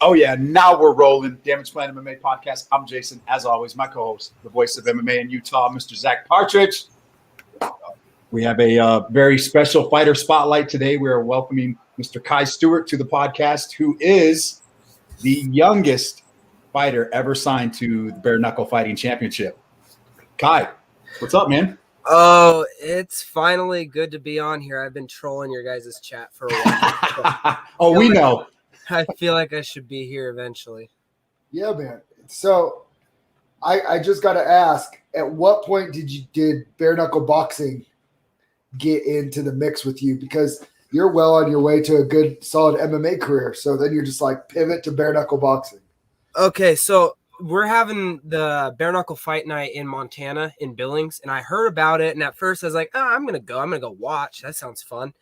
Oh, yeah. Now we're rolling. Damage Plan MMA podcast. I'm Jason. As always, my co-host, the voice of MMA in Utah, Mr. Zach Partridge. We have a very special fighter spotlight today. We are welcoming Mr. Kai Stewart to the podcast, who is the youngest fighter ever signed to the Bare Knuckle Fighting Championship. Kai, what's up, man? Oh, it's finally good to be on here. I've been trolling your guys' chat for a while. Oh, we know. I feel like I should be here eventually. Yeah, man. So I just got to ask, at what point did bare knuckle boxing get into the mix with you? Because you're well on your way to a good, solid MMA career. So then you're just like pivot to bare knuckle boxing. Okay, so we're having the bare knuckle fight night in Montana in Billings, and I heard about it. And at first I was like, I'm going to go watch. That sounds fun.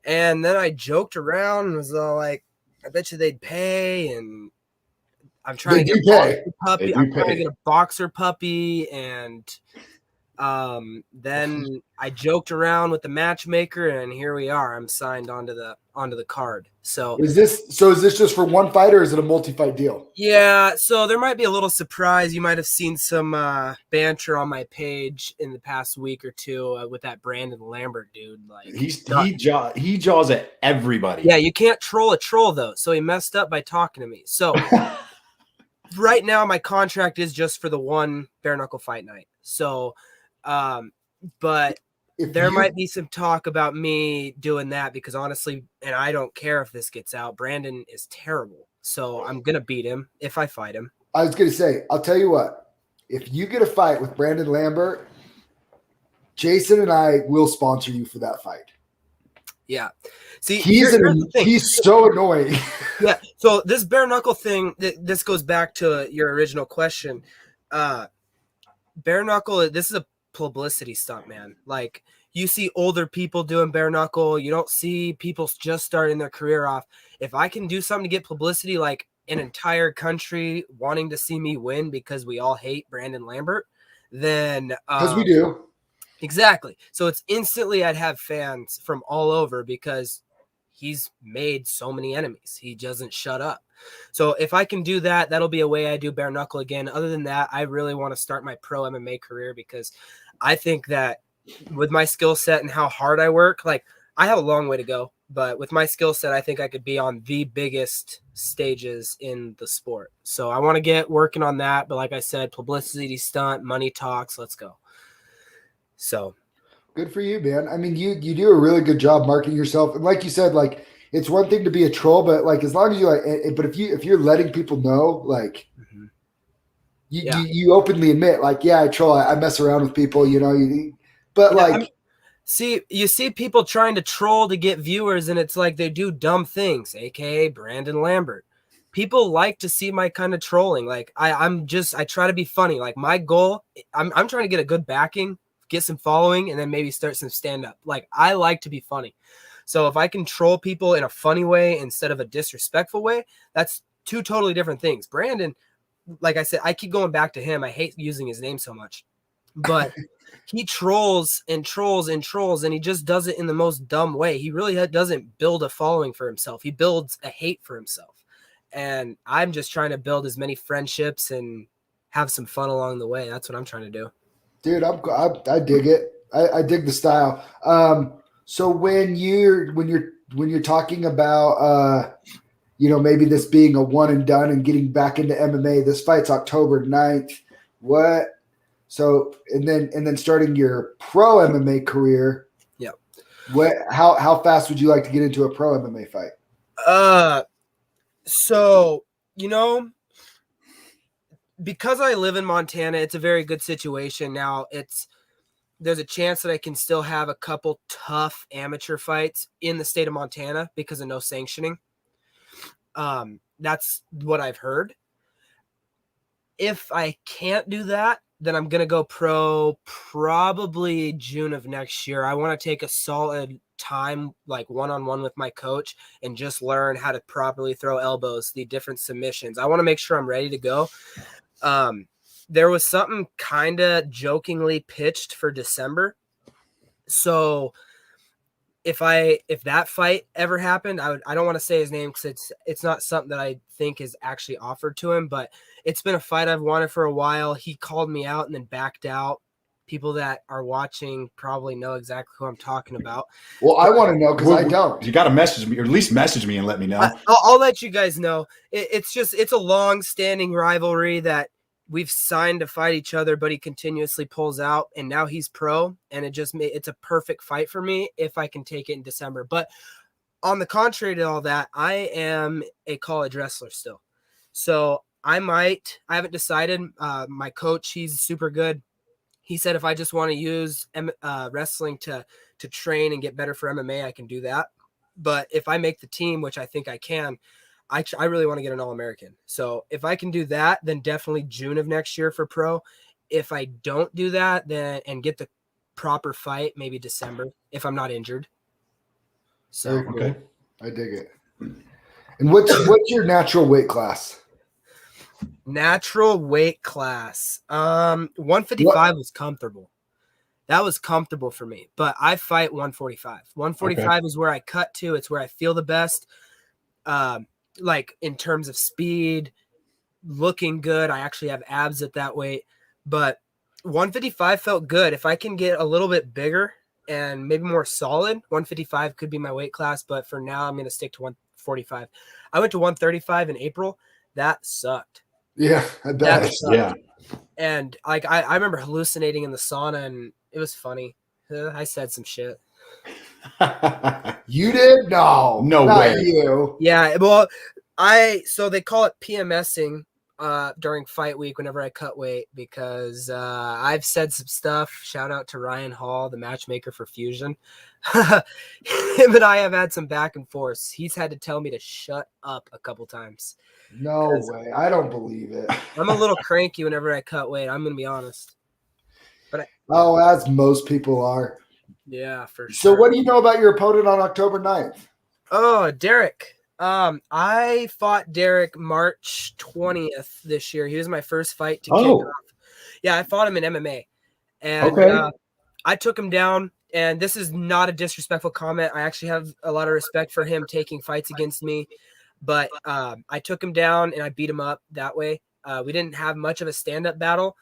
And then I joked around and was all like, I bet you they'd pay, and I'm trying to get a boxer puppy. I'm trying to get a boxer puppy, and then I joked around with the matchmaker, and here we are. I'm signed onto the card. So is this just for one fight, or is it a multi-fight deal? Yeah, so there might be a little surprise. You might have seen some banter on my page in the past week or two with that Brandon Lambert dude. Like he jaws at everybody. Yeah, you can't troll a troll though. So he messed up by talking to me. So right now my contract is just for the one bare knuckle fight night. So but there might be some talk about me doing that because honestly, and I don't care if this gets out, Brandon is terrible. So I'm going to beat him if I fight him. I was going to say, I'll tell you what, if you get a fight with Brandon Lambert, Jason and I will sponsor you for that fight. Yeah. See, he's so annoying. Yeah. So this bare knuckle thing, this goes back to your original question. Bare knuckle, this is a publicity stunt, man. Like, you see older people doing bare knuckle, you don't see people just starting their career off. If I can do something to get publicity, like an entire country wanting to see me win because we all hate Brandon Lambert, then because we do. Exactly. So it's instantly I'd have fans from all over because he's made so many enemies. He doesn't shut up. So if I can do that, that'll be a way I do bare knuckle again. Other than that, I really want to start my pro MMA career because I think that with my skill set and how hard I work, like I have a long way to go, but with my skill set, I think I could be on the biggest stages in the sport. So I want to get working on that. But like I said, publicity stunt, money talks, let's go. So good for you, man. I mean, you do a really good job marketing yourself. And like you said, like it's one thing to be a troll, but like as long as you but if you're letting people know, like you openly admit, like, yeah, I troll, I mess around with people, you know, but like, I mean, you see people trying to troll to get viewers, and it's like they do dumb things, aka Brandon Lambert. People like to see my kind of trolling. Like I try to be funny. Like my goal, I'm trying to get a good backing, get some following, and then maybe start some stand-up. Like I like to be funny. So if I can troll people in a funny way instead of a disrespectful way, that's two totally different things. Brandon, like I said, I keep going back to him. I hate using his name so much, but he trolls and trolls and trolls, and he just does it in the most dumb way. He really doesn't build a following for himself. He builds a hate for himself. And I'm just trying to build as many friendships and have some fun along the way. That's what I'm trying to do. Dude, I dig it. I dig the style. So when you're talking about you know, maybe this being a one and done and getting back into MMA, this fight's October 9th. What? So and then starting your pro MMA career. Yeah. How fast would you like to get into a pro MMA fight? So, you know, because I live in Montana, it's a very good situation. Now there's a chance that I can still have a couple tough amateur fights in the state of Montana because of no sanctioning. That's what I've heard. If I can't do that, then I'm going to go pro probably June of next year. I want to take a solid time, like one-on-one with my coach, and just learn how to properly throw elbows, the different submissions. I want to make sure I'm ready to go. There was something kind of jokingly pitched for December. So if that fight ever happened, I don't want to say his name because it's not something that I think is actually offered to him, but it's been a fight I've wanted for a while. He called me out and then backed out. People that are watching probably know exactly who I'm talking about. Well, I want to know because I don't. You got to message me, or at least message me and let me know. I'll let you guys know. It's a long-standing rivalry that we've signed to fight each other, but he continuously pulls out, and now he's pro, and it's a perfect fight for me if I can take it in December. But on the contrary to all that, I am a college wrestler still. So I haven't decided. My coach, he's super good. He said if I just want to use wrestling to train and get better for MMA, I can do that. But if I make the team, which I think I can, I really want to get an All-American. So if I can do that, then definitely June of next year for pro. If I don't do that, then and get the proper fight, maybe December if I'm not injured. So okay, I dig it. And what's your natural weight class? Natural weight class. 155 was comfortable. That was comfortable for me, but I fight 145. 145 is where I cut to. It's where I feel the best. Like in terms of speed, looking good. I actually have abs at that weight, but 155 felt good. If I can get a little bit bigger and maybe more solid, 155 could be my weight class, but for now I'm going to stick to 145. I went to 135 in April. That sucked. Yeah, I bet. Yeah. And like I remember hallucinating in the sauna, and it was funny. I said some shit. You did? No not way. You. Yeah, well, so they call it PMSing during fight week whenever I cut weight because I've said some stuff. Shout out to Ryan Hall, the matchmaker for Fusion. Him and I have had some back and forth. He's had to tell me to shut up a couple times. No way. I don't believe it. I'm a little cranky whenever I cut weight. I'm going to be honest. But as most people are. Yeah, for sure. So what do you know about your opponent on October 9th? Oh, Derek. I fought Derek March 20th this year. He was my first fight to kick off. Yeah, I fought him in MMA. And I took him down. And this is not a disrespectful comment. I actually have a lot of respect for him taking fights against me. But I took him down and I beat him up that way. We didn't have much of a stand-up battle.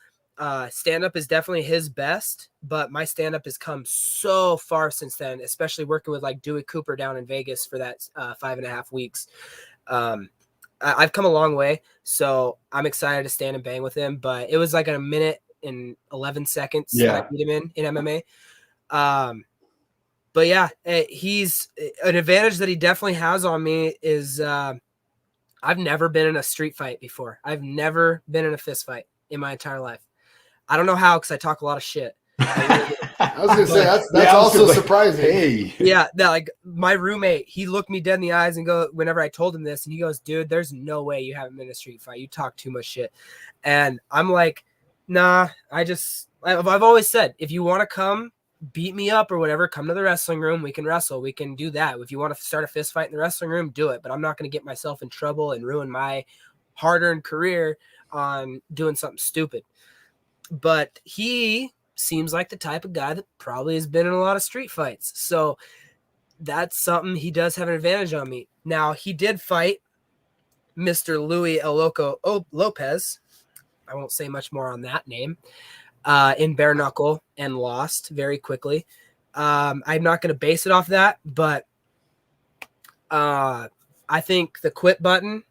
Stand-up is definitely his best, but my stand-up has come so far since then, especially working with like Dewey Cooper down in Vegas for that 5.5 weeks. I've come a long way, so I'm excited to stand and bang with him, but it was like a minute and 11 seconds that I beat him in MMA. But yeah, he's an advantage that he definitely has on me is I've never been in a street fight before. I've never been in a fist fight in my entire life. I don't know how, because I talk a lot of shit. I was gonna say that's also surprising. Hey. Yeah, like my roommate, he looked me dead in the eyes and whenever I told him this, and he goes, "Dude, there's no way you haven't been in a street fight. You talk too much shit." And I'm like, nah. I've always said, if you want to come beat me up or whatever, come to the wrestling room. We can wrestle. We can do that. If you want to start a fist fight in the wrestling room, do it. But I'm not going to get myself in trouble and ruin my hard-earned career on doing something stupid. But he seems like the type of guy that probably has been in a lot of street fights. So that's something he does have an advantage on me. Now, he did fight Mr. Louis El Loco Lopez. I won't say much more on that name. In bare knuckle and lost very quickly. I'm not going to base it off that, but I think the quit button,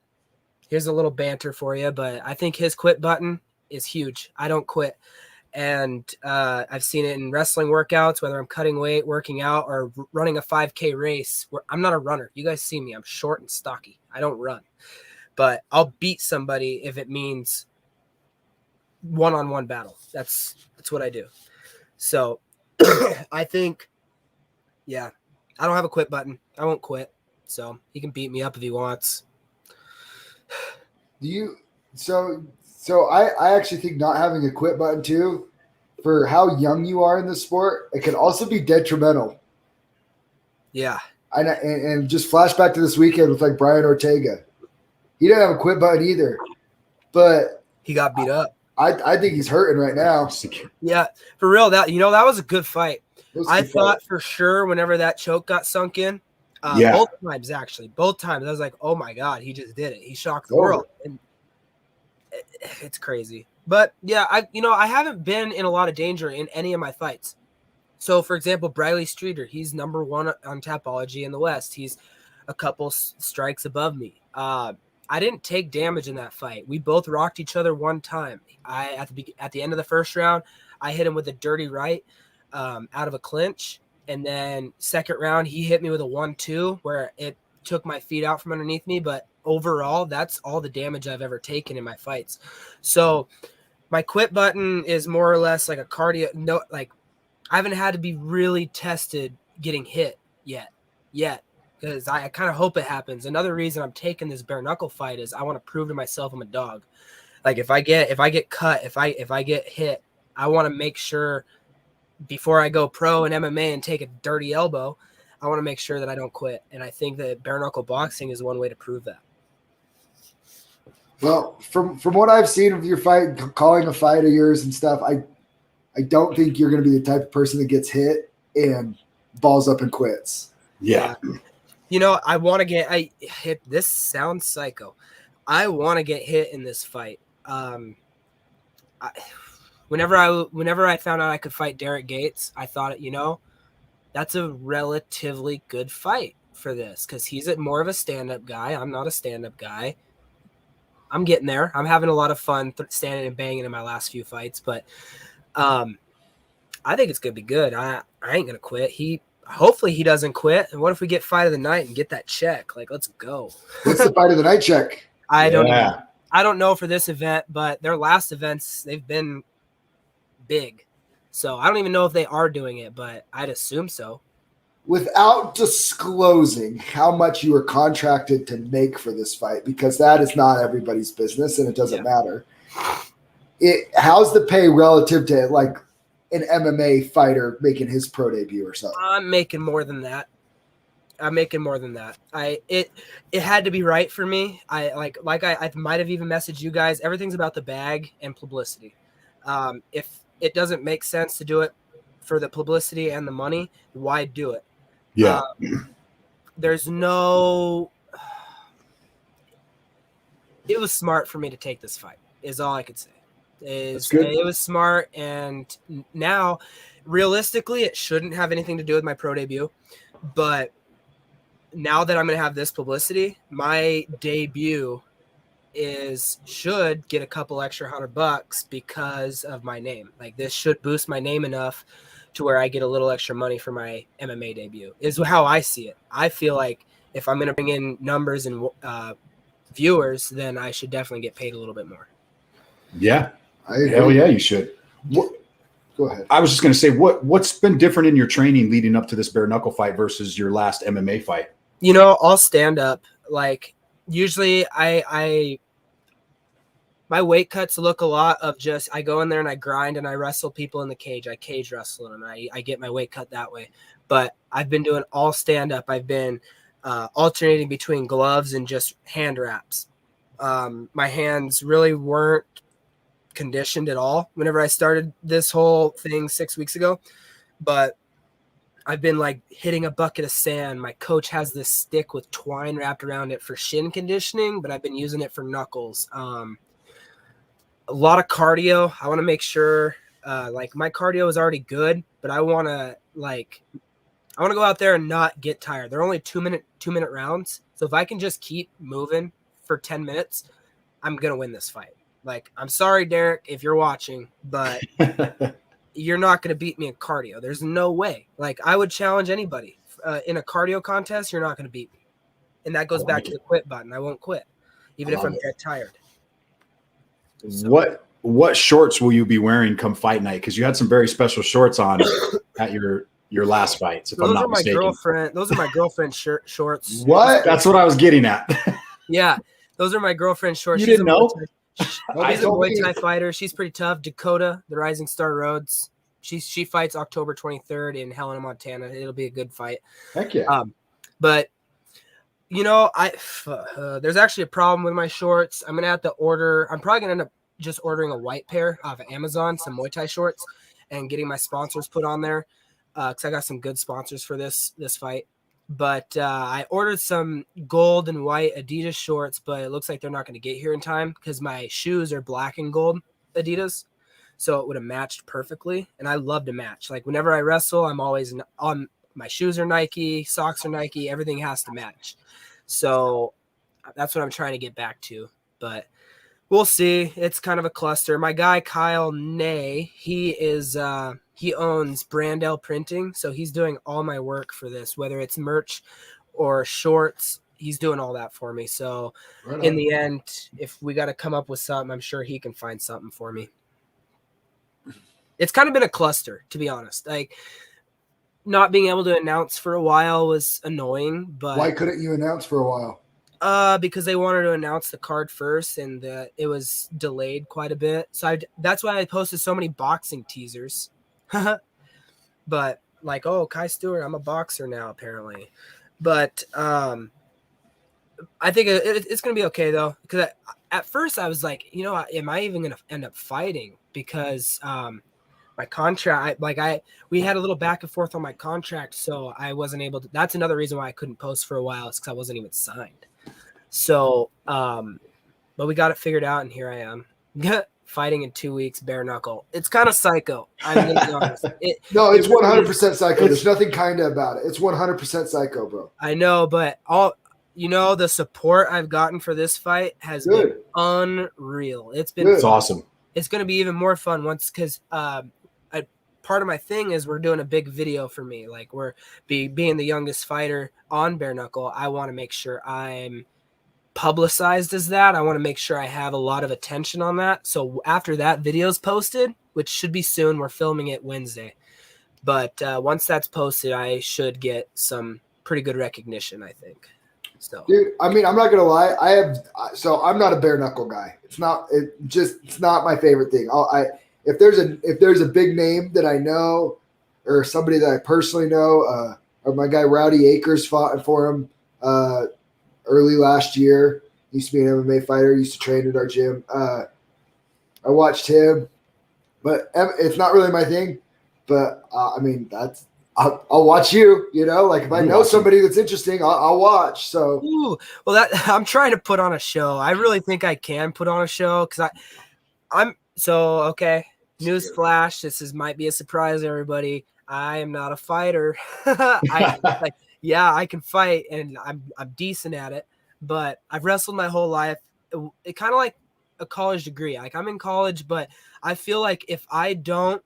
here's a little banter for you, but I think his quit button is huge. I don't quit. And I've seen it in wrestling workouts, whether I'm cutting weight, working out, or running a 5K race. I'm not a runner. You guys see me. I'm short and stocky. I don't run. But I'll beat somebody if it means one-on-one battle. That's what I do. So I think, yeah, I don't have a quit button. I won't quit. So he can beat me up if he wants. So I actually think not having a quit button too, for how young you are in the sport, it can also be detrimental. Yeah. And just flashback to this weekend with like Brian Ortega. He didn't have a quit button either, but he got beat up. I think he's hurting right now. Yeah, for real. That was a good fight. I thought for sure whenever that choke got sunk in, both times I was like, oh my God, he just did it. He shocked the world. And it's crazy. But yeah, I haven't been in a lot of danger in any of my fights. So for example, Briley Streeter, he's number 1 on Tapology in the West. He's a couple strikes above me. I didn't take damage in that fight. We both rocked each other one time. At the end of the first round, I hit him with a dirty right out of a clinch. And then second round, he hit me with a 1-2 where it took my feet out from underneath me. But overall, that's all the damage I've ever taken in my fights. So my quit button is more or less like a cardio. No, like I haven't had to be really tested getting hit yet. Because I kind of hope it happens. Another reason I'm taking this bare knuckle fight is I want to prove to myself I'm a dog. Like if I get cut, if I get hit, I want to make sure before I go pro in MMA and take a dirty elbow, I want to make sure that I don't quit. And I think that bare knuckle boxing is one way to prove that. Well, from what I've seen of your fight, calling a fight of yours and stuff, I don't think you're going to be the type of person that gets hit and balls up and quits. Yeah. I want to get hit. This sounds psycho. I want to get hit in this fight. Whenever I found out I could fight Derek Gates, I thought, that's a relatively good fight for this because he's more of a stand-up guy. I'm not a stand-up guy. I'm getting there. I'm having a lot of fun standing and banging in my last few fights, but I think it's going to be good. I ain't going to quit. Hopefully he doesn't quit. And what if we get fight of the night and get that check? Like, let's go. What's the fight of the night check? I don't know for this event, but their last events, they've been big. So I don't even know if they are doing it, but I'd assume so. Without disclosing how much you are contracted to make for this fight, because that is not everybody's business and it doesn't matter. How's the pay relative to like an MMA fighter making his pro debut or something? I'm making more than that. It had to be right for me. I might have even messaged you guys. Everything's about the bag and publicity. If it doesn't make sense to do it for the publicity and the money, why do it? Yeah. It was smart for me to take this fight is all I could say. It was smart, and now realistically it shouldn't have anything to do with my pro debut, but now that I'm going to have this publicity, my debut should get a couple extra $100 because of my name. Like this should boost my name enough to where I get a little extra money for my MMA debut is how I see it. I feel like if I'm going to bring in numbers and viewers, then I should definitely get paid a little bit more. Yeah. Hell yeah, you should. Go ahead. I was just going to say, what's been different in your training leading up to this bare knuckle fight versus your last MMA fight? I'll stand up. Like usually my weight cuts look a lot of just, I go in there and I grind and I wrestle people in the cage. I cage wrestle and I get my weight cut that way. But I've been doing all stand up. I've been alternating between gloves and just hand wraps. My hands really weren't conditioned at all whenever I started this whole thing 6 weeks ago, but I've been like hitting a bucket of sand. My coach has this stick with twine wrapped around it for shin conditioning, but I've been using it for knuckles. A lot of cardio. I want to make sure like my cardio is already good, but I want to go out there and not get tired. They're only 2 minute rounds. So if I can just keep moving for 10 minutes, I'm going to win this fight. Like, I'm sorry, Derek, if you're watching, but you're not going to beat me in cardio. There's no way. Like, I would challenge anybody in a cardio contest. You're not going to beat me. And that goes back to the quit button. I won't quit, even if I'm dead tired. So. What shorts will you be wearing come fight night? Because you had some very special shorts on at your last fights, if I'm not mistaken. Those are my girlfriend's shorts. What? That's what I was getting at. Yeah, those are my girlfriend's shorts. You didn't know? She's a Muay Thai fighter. She's pretty tough. Dakota, the Rising Star Rhodes. She fights October 23rd in Helena, Montana. It'll be a good fight. Heck yeah. But there's actually a problem with my shorts. I'm gonna have to order. I'm probably gonna end up just ordering a white pair off of Amazon, some Muay Thai shorts, and getting my sponsors put on there. because I got some good sponsors for this fight. But I ordered some gold and white Adidas shorts, but it looks like they're not going to get here in time because my shoes are black and gold Adidas. So it would have matched perfectly. And I love to match. Like whenever I wrestle, I'm always on my shoes are Nike, socks are Nike, everything has to match. So that's what I'm trying to get back to. But we'll see. It's kind of a cluster. My guy, Kyle Ney, he owns Brandell Printing. So he's doing all my work for this, whether it's merch or shorts. He's doing all that for me. So in the end, if we got to come up with something, I'm sure he can find something for me. It's kind of been a cluster, to be honest. Like not being able to announce for a while was annoying, but why couldn't you announce for a while? Because they wanted to announce the card first, and it was delayed quite a bit. So that's why I posted so many boxing teasers. But like, oh, Kai Stewart, I'm a boxer now, apparently. But I think it's gonna be okay though, because at first I was like, am I even gonna end up fighting? Because my contract, we had a little back and forth on my contract, so I wasn't able to. That's another reason why I couldn't post for a while, is because I wasn't even signed. So, but we got it figured out, and here I am fighting in 2 weeks, bare knuckle. It's kind of psycho. I'm gonna be honest. No, it's 100% psycho. There's nothing kind of about it. It's 100% psycho, bro. I know, but the support I've gotten for this fight has been unreal. It's awesome. It's going to be even more fun because part of my thing is we're doing a big video for me. Like we're being the youngest fighter on bare knuckle. I want to make sure I'm publicized as that. I want to make sure I have a lot of attention on that. So after that video's posted, which should be soon, we're filming it Wednesday. But once that's posted, I should get some pretty good recognition, I think. So, dude, I mean, I'm not gonna lie. I'm not a bare knuckle guy. It's not my favorite thing. If there's a big name that I know, or somebody that I personally know, or my guy Rowdy Akers fought for him early last year. He used to be an MMA fighter. Used to train at our gym. I watched him, but it's not really my thing. But I mean, I'll watch you. Like if I know somebody that's interesting, I'll watch. So, well, I'm trying to put on a show. I really think I can put on a show because I'm so okay. Newsflash: this might be a surprise, to everybody. I am not a fighter. I can fight, and I'm decent at it. But I've wrestled my whole life. It kind of like a college degree. Like I'm in college, but I feel like if I don't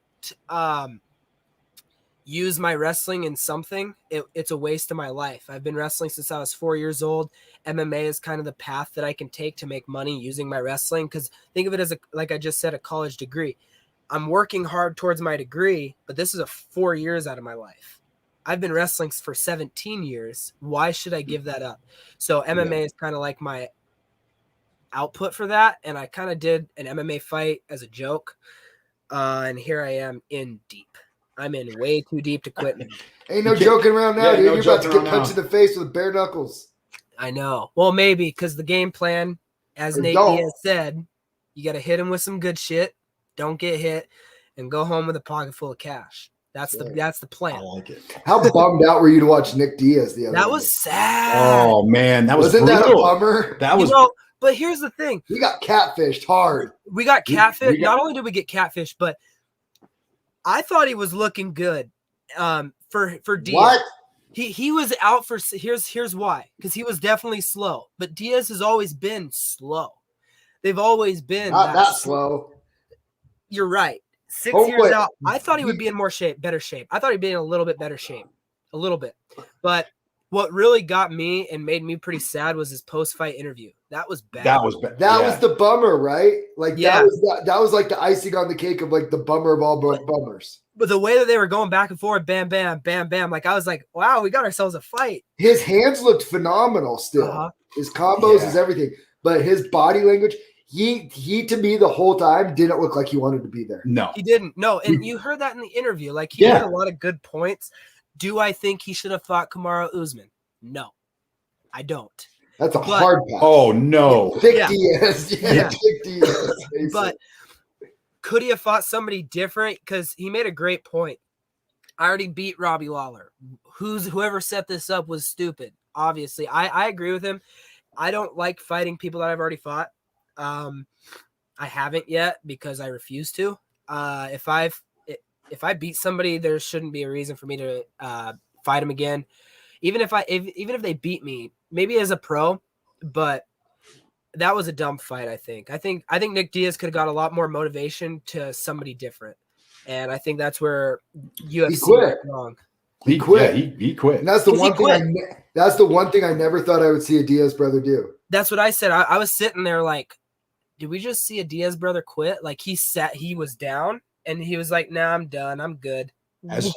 use my wrestling in something, it's a waste of my life. I've been wrestling since I was 4 years old. MMA is kind of the path that I can take to make money using my wrestling. Because think of it as like I just said, a college degree. I'm working hard towards my degree, but this is 4 years out of my life. I've been wrestling for 17 years. Why should I give that up? So MMA is kind of like my output for that. And I kind of did an MMA fight as a joke. And here I am in deep. I'm in way too deep to quit now. Ain't no joking around now, dude. You're about to get punched in the face with bare knuckles. I know. Well, maybe because the game plan, as Nate Diaz said, you got to hit him with some good shit. Don't get hit, and go home with a pocket full of cash. That's the plan. I like it. How bummed out were you to watch Nick Diaz the other day? That was sad. Oh man, that was Wasn't brutal. that a bummer? That was. But here's the thing: we got catfished hard. We got catfished. Not only did we get catfished, but I thought he was looking good. For Diaz. What? He was out for. Here's why: because he was definitely slow. But Diaz has always been slow. They've always been not that slow. You're right. 6 years out, I thought he would be in better shape. I thought he'd be in a little bit better shape, a little bit. But what really got me and made me pretty sad was his post-fight interview. That was bad. That was bad. That was the bummer, right? Like that was like the icing on the cake of like the bummer of all bummers. But the way that they were going back and forth, bam, bam, bam, bam, like I was like, wow, we got ourselves a fight. His hands looked phenomenal still. His combos, his everything. But his body language, he to me the whole time didn't look like he wanted to be there. No. He didn't. No, and you heard that in the interview. Like he had a lot of good points. Do I think he should have fought Kamaru Usman? No. I don't. That's a hard pass. Oh no. Thick Diaz. Thick Diaz. But could he have fought somebody different? Because he made a great point. I already beat Robbie Lawler. Whoever set this up was stupid. Obviously, I agree with him. I don't like fighting people that I've already fought. I haven't yet because I refuse to. If I beat somebody, there shouldn't be a reason for me to fight them again. Even if they beat me, maybe as a pro, but that was a dumb fight. I think Nick Diaz could have got a lot more motivation to somebody different, and I think that's where UFC went wrong. He quit. Yeah, he quit. And that's the one thing. That's the one thing I never thought I would see a Diaz brother do. That's what I said. I was sitting there like, did we just see a Diaz brother quit? Like he was down and he was like, "Nah, I'm done. I'm good." As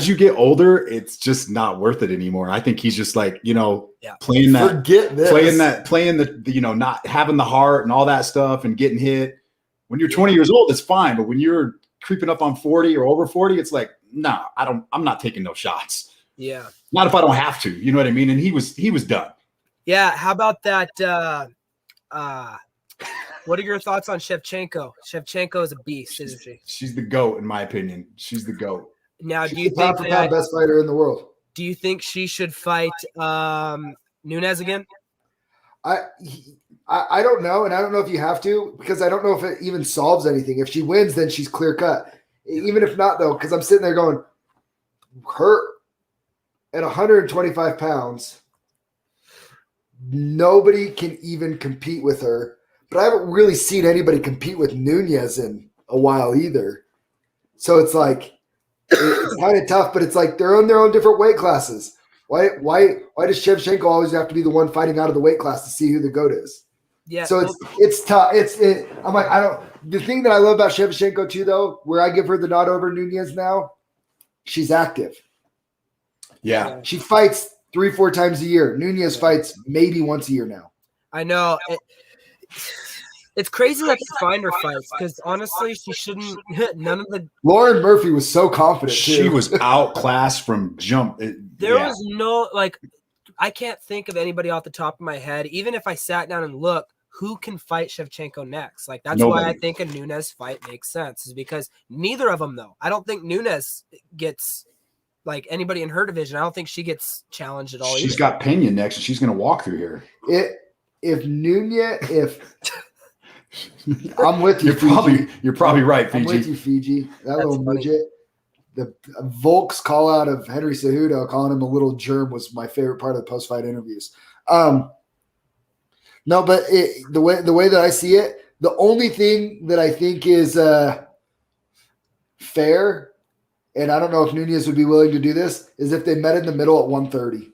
you get older, it's just not worth it anymore. I think he's just like, playing the not having the heart and all that stuff and getting hit. When you're 20 years old, it's fine, but when you're creeping up on 40 or over 40, it's like, no, I'm not taking no shots. Yeah. Not if I don't have to. You know what I mean? And he was done. Yeah. How about that? What are your thoughts on Shevchenko? Shevchenko is a beast, isn't she? She's the GOAT, in my opinion. She's the GOAT. Now, She's the top best fighter in the world. Do you think she should fight Nunes again? I don't know, and I don't know if you have to, because I don't know if it even solves anything. If she wins, then she's clear cut. Even if not, though, because I'm sitting there going, her at 125 pounds, nobody can even compete with her. But I haven't really seen anybody compete with Nunes in a while either. So it's like, it's kind of tough, but it's like they're on their own different weight classes. Why does Shevchenko always have to be the one fighting out of the weight class to see who the GOAT is? Yeah. So it's tough. I'm like, the thing that I love about Shevchenko too, though, where I give her the nod over Nunes now, she's active. Yeah. She fights 3-4 times a year. Nunes fights maybe once a year now. I know. It's crazy that they find her fights because honestly, she shouldn't. None of the Lauren Murphy was so confident. She was outclassed from jump. There was no I can't think of anybody off the top of my head. Even if I sat down and looked, who can fight Shevchenko next? Like that's why I think a Nunes fight makes sense. Is because neither of them though. I don't think Nunes gets like anybody in her division. I don't think she gets challenged at all. She's got Pena next, and she's going to walk through here. I'm with you. You're probably right, Fiji. I'm with you, Fiji. That little midget. The Volk's call out of Henry Cejudo calling him a little germ was my favorite part of the post-fight interviews. No, but the way that I see it, the only thing that I think is fair, and I don't know if Nunes would be willing to do this, is if they met in the middle at 130.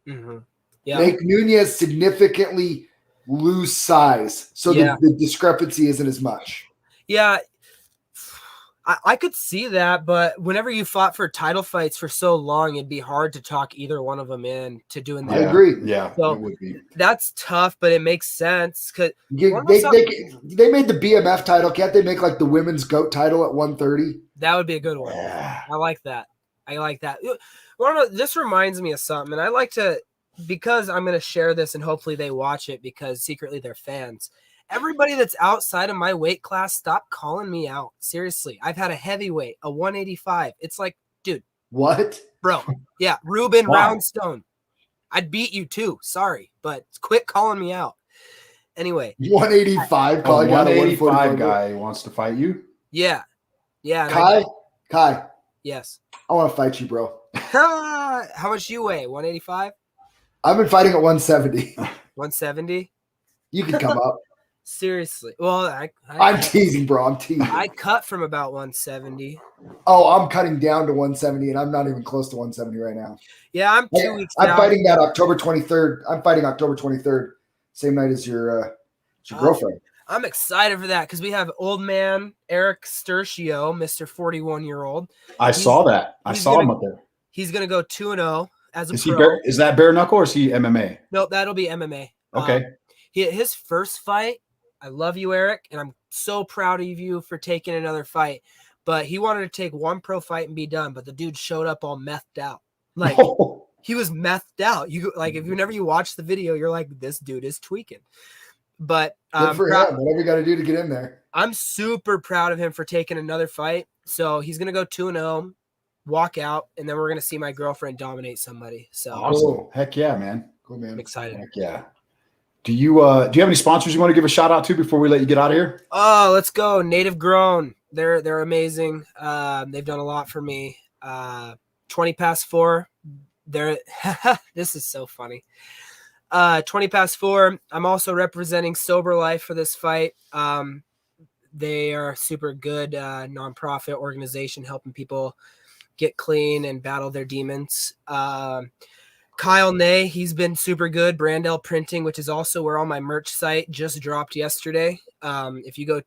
Mm-hmm. Yeah. Make Nunes significantly lose size so the discrepancy isn't as much. Yeah. I could see that, but whenever you fought for title fights for so long, it'd be hard to talk either one of them in to doing that. I agree. Yeah, so it would be. That's tough, but it makes sense. Cause they made the BMF title. Can't they make like the women's GOAT title at 130? That would be a good one. Yeah. I like that. Well, this reminds me of something, and I like to, because I'm going to share this and hopefully they watch it because secretly they're fans. Everybody that's outside of my weight class, stop calling me out. Seriously. I've had a heavyweight, a 185. It's like, dude. What? Bro. Yeah. Ruben Wow. Roundstone. I'd beat you too. Sorry. But quit calling me out. Anyway. 185 calling out a 185 guy wants to fight you? Yeah. Yeah. Kai. Yes. I want to fight you, bro. How much you weigh? 185? I've been fighting at 170. 170? You can come up. Seriously. Well, I'm teasing, bro. I'm teasing. I cut from about 170. Oh, I'm cutting down to 170, and I'm not even close to 170 right now. Yeah, I'm 2 weeks I'm down. fighting that October 23rd. I'm fighting October 23rd, same night as your girlfriend. I'm excited for that because we have old man Eric Sturtio, Mr. 41-year-old. I saw that. I saw him up there. He's going to go 2-0 as a pro. Is that bare knuckle or is he MMA? Nope, that'll be MMA. Okay. His first fight, I love you, Eric, and I'm so proud of you for taking another fight. But he wanted to take one pro fight and be done, but the dude showed up all methed out. Like he was methed out. Whenever you watch the video, you're like, this dude is tweaking. But good for him. Whatever you got to do to get in there. I'm super proud of him for taking another fight. So he's gonna go 2-0, walk out, and then we're gonna see my girlfriend dominate somebody. So Awesome. Heck yeah, man. Cool, I'm man. excited. Heck yeah. Do you have any sponsors you want to give a shout out to before we let you get out of here? Oh, let's go. Native Grown. They're amazing. They've done a lot for me. 20 past 4. They're this is so funny. 20 past 4. I'm also representing Sober Life for this fight. They are a super good nonprofit organization helping people get clean and battle their demons. Kyle Ney, he's been super good. Brandell Printing, which is also where all my merch site just dropped yesterday. If you go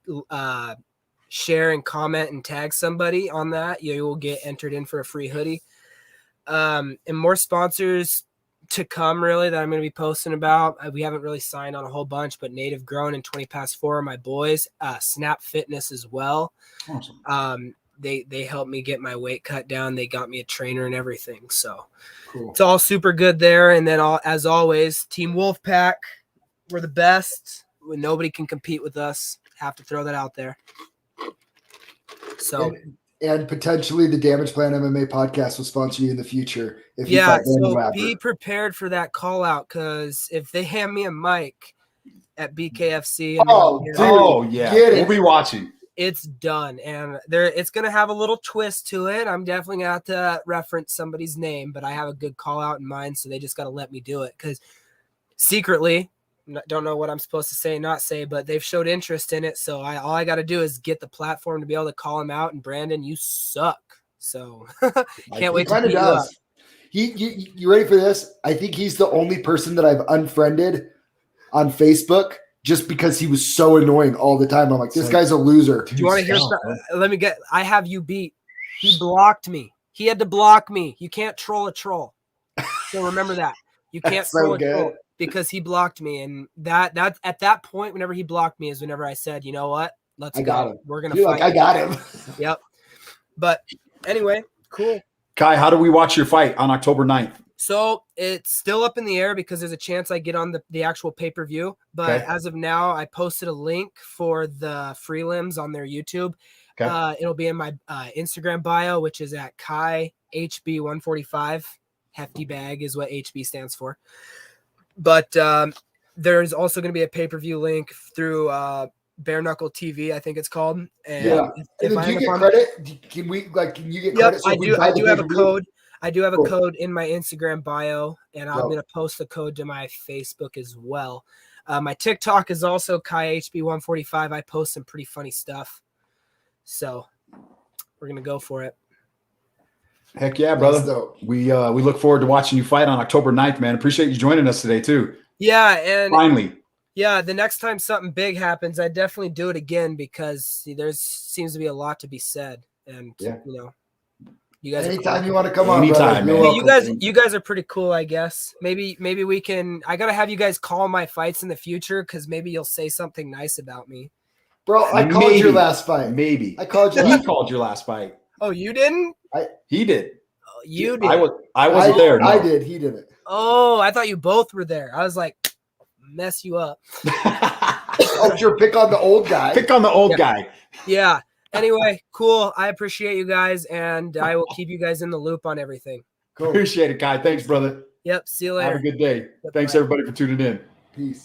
share and comment and tag somebody on that, you will get entered in for a free hoodie. And more sponsors to come, really, that I'm going to be posting about. We haven't really signed on a whole bunch, but Native Grown and 20 past 4 are my boys. Snap Fitness as well. Awesome. They helped me get my weight cut down. They got me a trainer and everything. So Cool. it's all super good there. And then as always, Team Wolfpack, we're the best. Nobody can compete with us. Have to throw that out there. So And potentially the Damage Plan MMA podcast will sponsor you in the future. If you yeah, fight Brandon so Lapper. be prepared for that call out, because if they hand me a mic at BKFC, and Yeah. Get it. We'll be watching. it's done, and it's gonna have a little twist to it. I'm definitely gonna have to reference somebody's name, but I have a good call out in mind, so they just got to let me do it, because secretly, don't know what I'm supposed to say, not say, but they've showed interest in it. So all I got to do is get the platform to be able to call him out. And Brandon, you suck. So can't wait to beat you up. You ready for this? I think he's the only person that I've unfriended on Facebook just because he was so annoying all the time. I'm like, this guy's a loser. Do you want to hear something? I have you beat. He blocked me. He had to block me. You can't troll a troll. So remember that. You can't troll a troll. Because he blocked me, and that at that point, whenever he blocked me, is whenever I said, you know what, let's go. We're gonna fight. Like, I got him. Yep. But anyway, cool. Kai, how do we watch your fight on October 9th? So it's still up in the air because there's a chance I get on the actual pay-per-view. But as of now, I posted a link for the prelims on their YouTube. Okay. It'll be in my Instagram bio, which is at Kai HB145. Hefty bag is what HB stands for. But there's also going to be a pay-per-view link through Bare Knuckle TV, I think it's called. And do you get credit? Can you get credit? I do have a code. I do have a code in my Instagram bio, and I'm going to post the code to my Facebook as well. My TikTok is also Kai HB145. I post some pretty funny stuff. So we're going to go for it. Heck yeah, brother. We look forward to watching you fight on October 9th, man. Appreciate you joining us today, too. Yeah, and finally. Yeah, the next time something big happens, I definitely do it again, because there seems to be a lot to be said. And, you guys anytime you want to come on, anytime, man. You guys are pretty cool, I guess. Maybe we can – I got to have you guys call my fights in the future, because maybe you'll say something nice about me. Bro, I called your last fight. Maybe. I called you. He called your last fight. Oh, you didn't? He did. Oh, you did. I wasn't there. No. I did. He didn't. Oh, I thought you both were there. I was like, mess you up. Oh, sure. Pick on the old guy. Pick on the old guy. Yeah. Anyway, cool. I appreciate you guys, and I will keep you guys in the loop on everything. Cool. Appreciate it, Kai. Thanks, brother. Yep. See you later. Have a good day. Yep, Thanks, everybody, for tuning in. Peace.